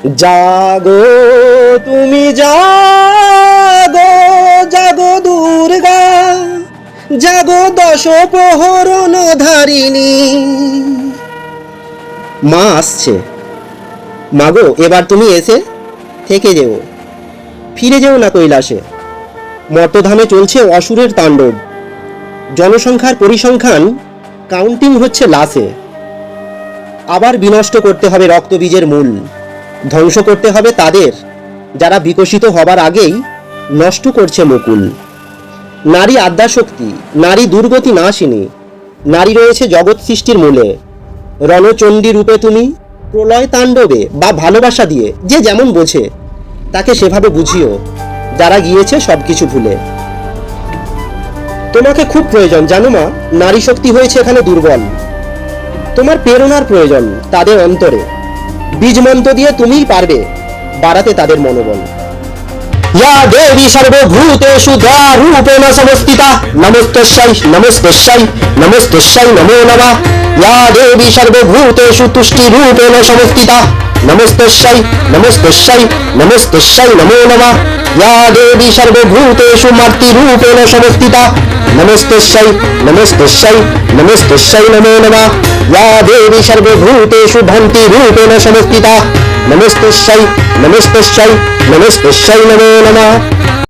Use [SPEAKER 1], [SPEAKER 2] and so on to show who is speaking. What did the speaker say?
[SPEAKER 1] জাগো তুমি জাগো, জাগো দুর্গা, জাগো দশ প্রহরণ ধারিণী। মা আসছে। মাগো এবার তুমি এসে থেকে যেও, ফিরে যেও না কৈলাসে। মর্তধামে চলছে অসুরের তাণ্ডব, জনসংখ্যার পরিসংখ্যান কাউন্টিং হচ্ছে লাশে। আবার বিনষ্ট করতে হবে রক্তবীজের মূল, ধ্বংস করতে হবে তাদের যারা বিকশিত হবার আগেই নষ্ট করছে মুকুল। নারী আদ্যাশক্তি, নারী দুর্গতি নাশিনী, নারী রয়েছে জগৎ সৃষ্টির মূলে। রণচণ্ডী রূপে তুমি প্রলয় তাণ্ডবে বা ভালোবাসা দিয়ে যে যেমন বোঝে তাকে সেভাবে বুঝিও, যারা গিয়েছে সবকিছু ভুলে। তোমাকে খুব প্রয়োজন জানো মা, নারী শক্তি হয়েছে এখানে দুর্বল। তোমার প্রেরণার প্রয়োজন তাদের অন্তরে, বীজ মন্ত্র দিয়ে তুমিই পারবে বাড়াতে তাদের মনোবল। या देवी सर्वभूतेषु दयारूपेण संस्थिता नमस्तस्यै नमस्तस्यै नमस्तस्यै नमो नमः। या देवी सर्वभूतेषु तुष्टिरूपेण संस्थिता नमस्तस्यै नमस्तस्यै नमस्तस्यै नमो नमः। या देवी सर्वभूतेषु मूर्तिरूपेण संस्थिता नमस्तस्यै नमस्तस्यै नमस्तस्यै नमो नमः। या देवी सर्वभूतेषु भ्रान्तिरूपेण संस्थिता नमस्तस्यै नमस्तस्यै नमस्तस्यै नमो नमः।